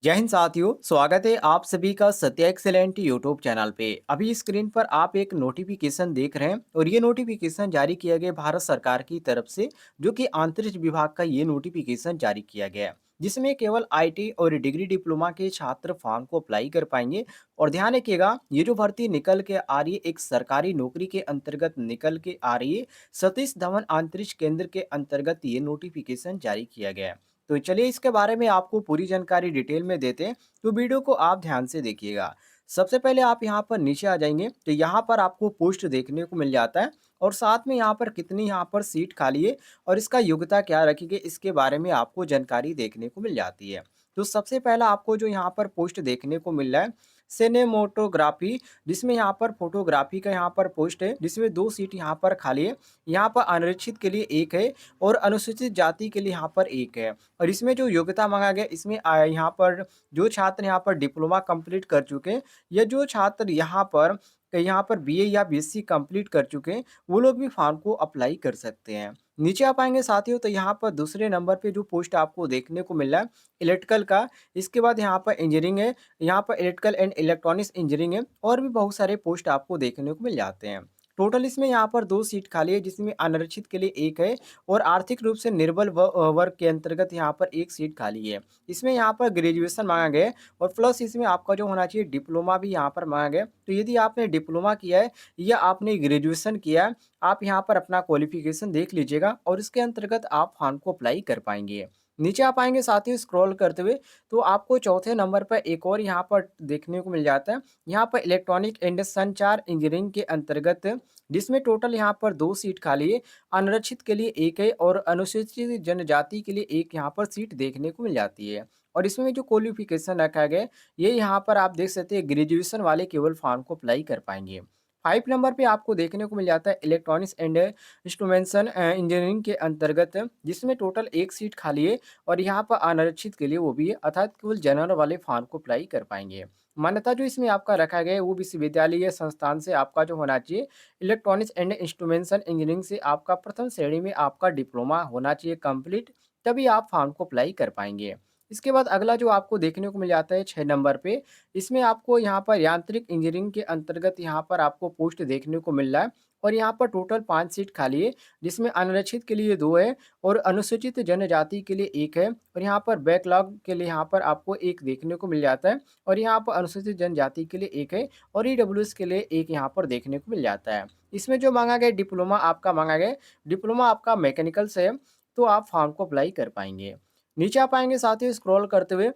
जय हिंद साथियों, स्वागत है आप सभी का सत्या एक्सेलेंट यूट्यूब चैनल पे। अभी स्क्रीन पर आप एक नोटिफिकेशन देख रहे हैं और ये नोटिफिकेशन जारी किया गया भारत सरकार की तरफ से, जो कि अंतरिक्ष विभाग का ये नोटिफिकेशन जारी किया गया है, जिसमें केवल आईटी और डिग्री डिप्लोमा के छात्र फॉर्म को अप्लाई कर पाएंगे। और ध्यान रखिएगा, ये जो भर्ती निकल के आ रही है एक सरकारी नौकरी के अंतर्गत निकल के आ रही है। सतीश धवन अंतरिक्ष केंद्र के अंतर्गत ये नोटिफिकेशन जारी किया गया है। तो चलिए इसके बारे में आपको पूरी जानकारी डिटेल में देते हैं, तो वीडियो को आप ध्यान से देखिएगा। सबसे पहले आप यहाँ पर नीचे आ जाएंगे तो यहाँ पर आपको पोस्ट देखने को मिल जाता है और साथ में यहाँ पर कितनी यहाँ पर सीट खाली है और इसका योग्यता क्या रखी गई इसके बारे में आपको जानकारी देखने को मिल जाती है। तो सबसे पहला आपको जो यहाँ पर पोस्ट देखने को मिल रहा है सिनेमोटोग्राफी, जिसमें यहाँ पर फोटोग्राफी का यहाँ पर पोस्ट है, जिसमें 2 सीट यहाँ पर खाली है। यहाँ पर अनारक्षित के लिए 1 है और अनुसूचित जाति के लिए यहाँ पर 1 है। और इसमें जो योग्यता मांगा गया इसमें यहाँ पर जो छात्र यहाँ पर डिप्लोमा कंप्लीट कर चुके हैं या जो छात्र यहाँ पर बीए या बीएससी कंप्लीट कर चुके हैं, वो लोग भी फॉर्म को अप्लाई कर सकते हैं। नीचे आप आएंगे साथियों तो यहाँ पर दूसरे नंबर पे जो पोस्ट आपको देखने को मिल रहा है इलेक्ट्रिकल का। इसके बाद यहाँ पर इंजीनियरिंग है, यहाँ पर इलेक्ट्रिकल एंड इलेक्ट्रॉनिक्स इंजीनियरिंग है और भी बहुत सारे पोस्ट आपको देखने को मिल जाते हैं। टोटल इसमें यहाँ पर 2 सीट खाली है, जिसमें अनारक्षित के लिए 1 है और आर्थिक रूप से निर्बल वर्ग के अंतर्गत यहाँ पर 1 सीट खाली है। इसमें यहाँ पर ग्रेजुएशन मांगा गया है और प्लस इसमें आपका जो होना चाहिए डिप्लोमा भी यहाँ पर मांगा गया है। तो यदि आपने डिप्लोमा किया है या आपने ग्रेजुएशन किया है, आप यहाँ पर अपना क्वालिफिकेशन देख लीजिएगा और इसके अंतर्गत आप फॉर्म को अप्लाई कर पाएंगे। नीचे आप आएंगे साथ ही स्क्रॉल करते हुए तो आपको चौथे नंबर पर एक और यहाँ पर देखने को मिल जाता है। यहाँ पर इलेक्ट्रॉनिक एंड संचार इंजीनियरिंग के अंतर्गत, जिसमें टोटल यहाँ पर 2 सीट खाली है। अनारक्षित के लिए 1 है और अनुसूचित जनजाति के लिए 1 यहाँ पर सीट देखने को मिल जाती है। और इसमें जो क्वालिफिकेशन रखा गया है, ये यहाँ पर आप देख सकते हैं ग्रेजुएशन वाले केवल फॉर्म को अप्लाई कर पाएंगे। 5 नंबर पे आपको देखने को मिल जाता है इलेक्ट्रॉनिक्स एंड इंस्ट्रूमेंटेशन इंजीनियरिंग के अंतर्गत, जिसमें टोटल 1 सीट खाली है और यहाँ पर अनारक्षित के लिए वो भी है, अर्थात केवल जनरल वाले फॉर्म को अप्लाई कर पाएंगे। मान्यता जो इसमें आपका रखा गया है वो विश्वविद्यालय या संस्थान से आपका जो होना चाहिए इलेक्ट्रॉनिक्स एंड इंस्ट्रूमेंटेशन इंजीनियरिंग से आपका प्रथम श्रेणी में आपका डिप्लोमा होना चाहिए कंप्लीट, तभी आप फॉर्म को अप्लाई कर पाएंगे। इसके बाद अगला जो आपको देखने को मिल जाता है 6 नंबर पे, इसमें आपको यहाँ पर यांत्रिक इंजीनियरिंग के अंतर्गत यहाँ पर आपको पोस्ट देखने को मिल रहा है और यहाँ पर टोटल 5 सीट खाली है, जिसमें अनारक्षित के लिए 2 है और अनुसूचित जनजाति के लिए 1 है और यहाँ पर बैकलॉग के लिए यहाँ पर आपको 1 देखने को मिल जाता है और यहाँ पर अनुसूचित जनजाति के लिए 1 है और ईडब्ल्यूएस के लिए 1 यहाँ पर देखने को मिल जाता है। इसमें जो मांगा गया डिप्लोमा आपका मांगा गया, डिप्लोमा आपका मैकेनिकल से है, तो आप फॉर्म को अप्लाई कर पाएंगे। नीचे आप आएंगे साथ ही स्क्रॉल करते हुए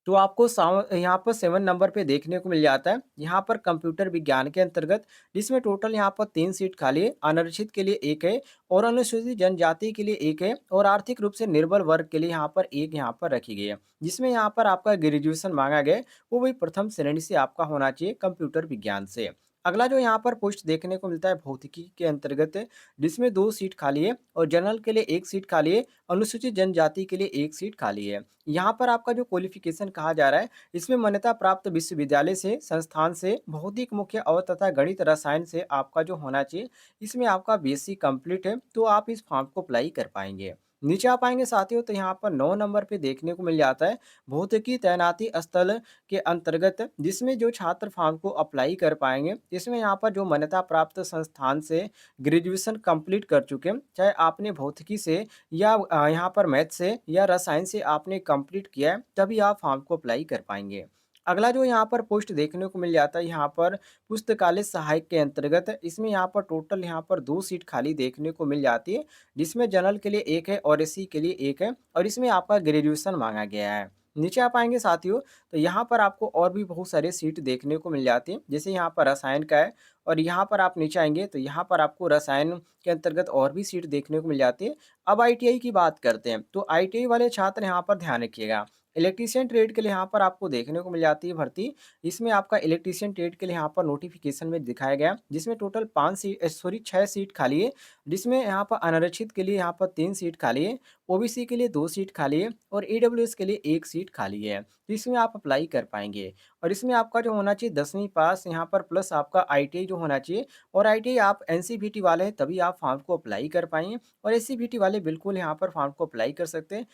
तो आपको यहाँ पर 7 नंबर पे देखने को मिल जाता है, यहाँ पर कंप्यूटर विज्ञान के अंतर्गत, जिसमें टोटल यहाँ पर 3 सीट खाली है। अनारक्षित के लिए 1 है और अनुसूचित जनजाति के लिए 1 है और आर्थिक रूप से निर्बल वर्ग के लिए यहाँ पर 1 यहाँ पर रखी गई है, जिसमें यहाँ पर आपका ग्रेजुएशन मांगा गया है, वो भी प्रथम श्रेणी से आपका होना चाहिए कंप्यूटर विज्ञान से। अगला जो यहाँ पर पोस्ट देखने को मिलता है भौतिकी के अंतर्गत है, जिसमें 2 सीट खाली है और जनरल के लिए 1 सीट खाली है, अनुसूचित जनजाति के लिए 1 सीट खाली है। यहाँ पर आपका जो क्वालिफिकेशन कहा जा रहा है, इसमें मान्यता प्राप्त विश्वविद्यालय से, संस्थान से, भौतिक मुख्य और तथा गणित रसायन से आपका जो होना चाहिए, इसमें आपका बीएससी कंप्लीट है, तो आप इस फॉर्म को अप्लाई कर पाएंगे। नीचे आप आएंगे साथियों तो यहाँ पर 9 नंबर पे देखने को मिल जाता है भौतिकी तैनाती स्थल के अंतर्गत, जिसमें जो छात्र फॉर्म को अप्लाई कर पाएंगे, इसमें यहाँ पर जो मान्यता प्राप्त संस्थान से ग्रेजुएशन कंप्लीट कर चुके हैं, चाहे आपने भौतिकी से या यहाँ पर मैथ से या रसायन से आपने कंप्लीट किया है, तभी आप फॉर्म को अप्लाई कर पाएंगे। अगला जो यहाँ पर पोस्ट देखने को मिल जाता है यहाँ पर पुस्तकालय सहायक के अंतर्गत, इसमें यहाँ पर टोटल यहाँ पर 2 सीट खाली देखने को मिल जाती है, जिसमें जनरल के लिए 1 है और एससी के लिए 1 है और इसमें आपका ग्रेजुएशन मांगा गया है। नीचे आप आएंगे साथियों तो यहाँ पर आपको और भी बहुत सारे सीट देखने को मिल जाती हैं, जैसे यहाँ पर रसायन का है और यहाँ पर आप नीचे आएंगे तो यहाँ पर आपको रसायन के अंतर्गत और भी सीट देखने को मिल जाती है। अब आईटीआई की बात करते हैं तो आईटीआई वाले छात्र यहाँ पर ध्यान रखिएगा, इलेक्ट्रीशियन ट्रेड के लिए यहाँ पर आपको देखने को मिल जाती है भर्ती। इसमें आपका इलेक्ट्रीशियन ट्रेड के लिए यहाँ पर नोटिफिकेशन में दिखाया गया, जिसमें टोटल 6 सीट खाली है, जिसमें यहाँ पर अनारक्षित के लिए यहाँ पर 3 सीट खाली है ओबीसी के लिए 2 सीट खाली है और ईडब्ल्यूएस के लिए 1 सीट खाली है। तो इसमें आप अप्लाई कर पाएँगे और इसमें आपका जो होना चाहिए 10वीं पास यहाँ पर प्लस आपका आईटीआई जो होना चाहिए और आईटीआई आप एनसीवीटी वाले हैं तभी आप फॉर्म को अप्लाई कर पाएँगे और एससीवीटी वाले बिल्कुल यहाँ पर फॉर्म को अप्लाई कर सकते हैं।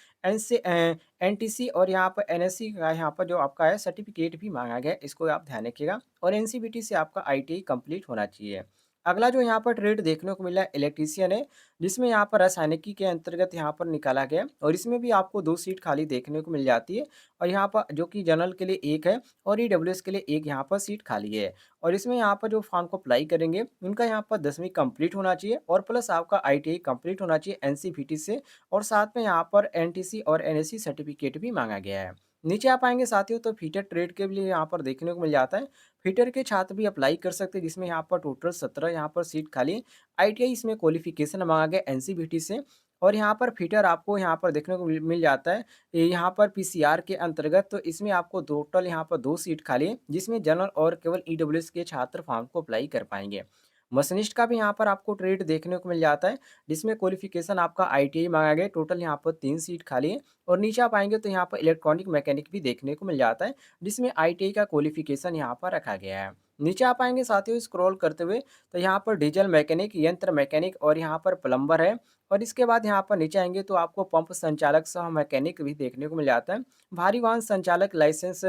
एनटीसी और यहाँ पर एनएससी का यहाँ पर जो आपका है सर्टिफिकेट भी माँगा गया है, इसको आप ध्यान रखिएगा और एनसीवीटी से आपका आईटीआई कंप्लीट होना चाहिए। अगला जो यहाँ पर ट्रेड देखने को मिला है इलेक्ट्रीशियन है, जिसमें यहाँ पर रासायनिकी के अंतर्गत यहाँ पर निकाला गया है और इसमें भी आपको 2 सीट खाली देखने को मिल जाती है और यहाँ पर जो कि जनरल के लिए 1 है और ईडब्ल्यूएस के लिए 1 यहाँ पर सीट खाली है। और इसमें यहाँ पर जो फॉर्म को अप्लाई करेंगे, उनका यहाँ पर 10वीं कंप्लीट होना चाहिए और प्लस आपका आईटीआई कंप्लीट होना चाहिए एनसीवीटी से और साथ में यहाँ पर एनटीसी और एनएससी सर्टिफिकेट भी माँगा गया है। नीचे आप आएँगे साथियों तो फीटर ट्रेड के लिए यहाँ पर देखने को मिल जाता है। फीटर के छात्र भी अप्लाई कर सकते हैं जिसमें यहाँ पर टोटल 17 यहाँ पर सीट खाली है। आईटीआई इसमें क्वालिफ़िकेशन माँगा गया एनसीवीटी से और यहाँ पर फीटर आपको यहाँ पर देखने को मिल मिल जाता है। ये यहाँ पर पीसीआर के अंतर्गत तो इसमें आपको टोटल यहाँ पर 2 सीट खाली है जिसमें जनरल और केवल ईडब्ल्यूएस के छात्र फॉर्म को अप्लाई कर पाएँगे। मशीनिस्ट का भी यहाँ पर आपको ट्रेड देखने को मिल जाता है जिसमें क्वालिफ़िकेशन आपका आईटीआई माँगा गया है। टोटल यहाँ पर 3 सीट खाली है और नीचे आप आएँगे तो यहाँ पर इलेक्ट्रॉनिक मैकेनिक भी देखने को मिल जाता है जिसमें आईटीआई का क्वालिफ़िकेशन यहाँ पर रखा गया है। नीचे आप आएँगे साथियों स्क्रॉल करते हुए तो यहाँ पर डीजल मैकेनिक, यंत्र मैकेनिक और यहाँ पर प्लम्बर है और इसके बाद यहाँ पर नीचे आएँगे तो आपको पंप संचालक सह मैकेनिक भी देखने को मिल जाता है। भारी वाहन संचालक लाइसेंस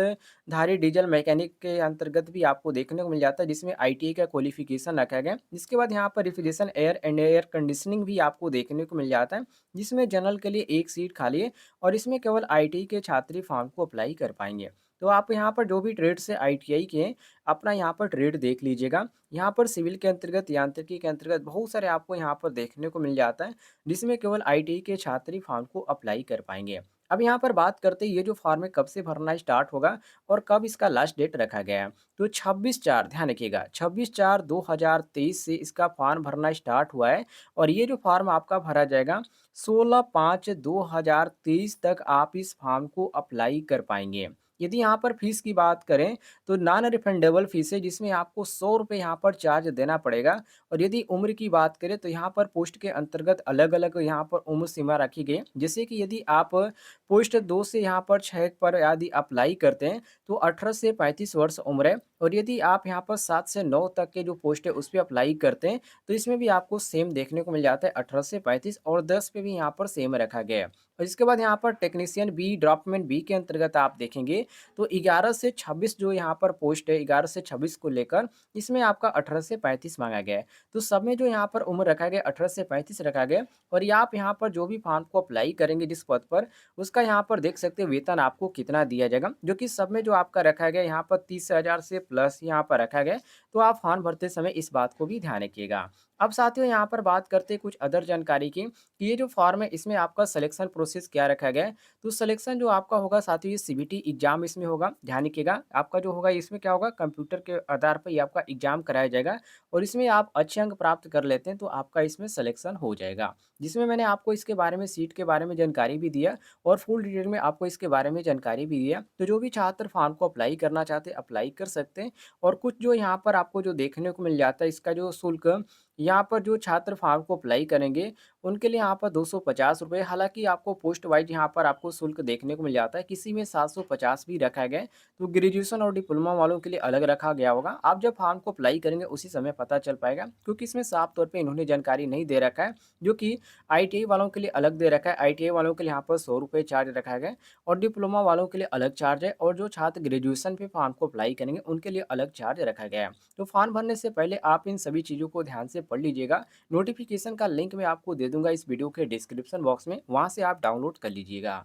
धारी डीजल मैकेनिक के अंतर्गत भी आपको देखने को मिल जाता है जिसमें आईटीआई का क्वालिफ़िकेशन रखा गया है। इसके बाद यहाँ पर refrigeration air and air conditioning भी आपको देखने को मिल जाता है जिसमें जनरल के लिए 1 सीट खाली है और इसमें केवल आईटीआई के छात्र ही फॉर्म को अप्लाई कर पाएँगे। तो आप यहाँ पर जो भी ट्रेड से आईटीआई के हैं, अपना यहाँ पर ट्रेड देख लीजिएगा। यहाँ पर सिविल के अंतर्गत, यांत्रिकी के अंतर्गत बहुत सारे आपको यहाँ पर देखने को मिल जाता है, जिसमें केवल आईटीआई के छात्र ही फॉर्म को अप्लाई कर पाएँगे। अब यहाँ पर बात करते हैं ये जो फॉर्म है कब से भरना स्टार्ट होगा और कब इसका लास्ट डेट रखा गया है। तो 26/4 ध्यान रखिएगा 26/4/2023 से इसका फॉर्म भरना स्टार्ट हुआ है और ये जो फॉर्म आपका भरा जाएगा 16/5/2023 तक आप इस फॉर्म को अप्लाई कर पाएँगे। यदि यहाँ पर फीस की बात करें तो नॉन रिफंडेबल फीस है जिसमें आपको ₹100 यहाँ पर चार्ज देना पड़ेगा और यदि उम्र की बात करें तो यहाँ पर पोस्ट के अंतर्गत अलग-अलग यहाँ पर उम्र सीमा रखी गई है। जैसे कि यदि आप पोस्ट 2 से यहाँ पर 6 पर यदि अप्लाई करते हैं तो 18 से 35 वर्ष उम्र है और यदि आप यहाँ पर 7 से 9 तक के जो पोस्ट है उस पे अप्लाई करते हैं तो इसमें भी आपको सेम देखने को मिल जाता है 18 से 35 और 10 पे भी यहाँ पर सेम रखा गया है। और इसके बाद यहाँ पर टेक्नीशियन बी, ड्रॉपमैन बी के अंतर्गत आप देखेंगे तो 11 से 26 जो यहाँ पर पोस्ट है 11 से 26 को लेकर इसमें आपका 18 से 35 माँगा गया है। तो सब में जो यहाँ पर उम्र रखा गया 18 से 35 रखा गया और ये आप यहाँ पर जो भी फॉर्म को अप्लाई करेंगे जिस पद पर, उसका यहाँ पर देख सकते हैं वेतन आपको कितना दिया जाएगा, जो कि सब में जो आपका रखा गया यहाँ पर 30,000 से प्लस यहाँ पर रखा गया है। तो आप फॉर्म भरते समय इस बात को भी ध्यान रखिएगा। अब साथियों यहाँ पर बात करते हैं कुछ अदर जानकारी की कि ये जो फॉर्म है इसमें आपका सिलेक्शन प्रोसेस क्या रखा गया है। तो सिलेक्शन जो आपका होगा साथियों ये सीबीटी एग्जाम इसमें होगा, ध्यान रखिएगा। आपका जो होगा इसमें क्या होगा कंप्यूटर के आधार पर ये आपका एग्जाम कराया जाएगा और इसमें आप अच्छे अंक प्राप्त कर लेते हैं तो आपका इसमें सिलेक्शन हो जाएगा। जिसमें मैंने आपको इसके बारे में सीट के बारे में जानकारी भी दिया और फुल डिटेल में आपको इसके बारे में जानकारी भी दिया। तो जो भी छात्र फॉर्म को अप्लाई करना चाहते हैं अप्लाई कर सकते हैं और कुछ जो यहाँ पर आपको जो देखने को मिल जाता है इसका जो शुल्क यहाँ पर जो छात्र फॉर्म को अप्लाई करेंगे, उनके लिए यहाँ पर ₹250 हालाँकि आपको पोस्ट वाइज़ यहाँ पर आपको शुल्क देखने को मिल जाता है, किसी में 750 भी रखा गया है, तो ग्रेजुएशन और डिप्लोमा वालों के लिए अलग रखा गया होगा। आप जब फॉर्म को अप्लाई करेंगे उसी समय पता चल पाएगा, क्योंकि इसमें साफ तौर पे इन्होंने जानकारी नहीं दे रखा है, जो कि आईटीआई वालों के लिए अलग दे रखा है। आईटीआई वालों के लिए यहाँ पर ₹100 चार्ज रखा गया है और डिप्लोमा वालों के लिए अलग चार्ज है और जो छात्र ग्रेजुएशन पे फॉर्म को अप्लाई करेंगे, उनके लिए अलग चार्ज रखा गया है। तो फॉर्म भरने से पहले आप इन सभी चीज़ों को ध्यान से पढ़ लीजिएगा। नोटिफिकेशन का लिंक मैं आपको दे दूँगा इस वीडियो के डिस्क्रिप्शन बॉक्स में, वहाँ से आप डाउनलोड कर लीजिएगा।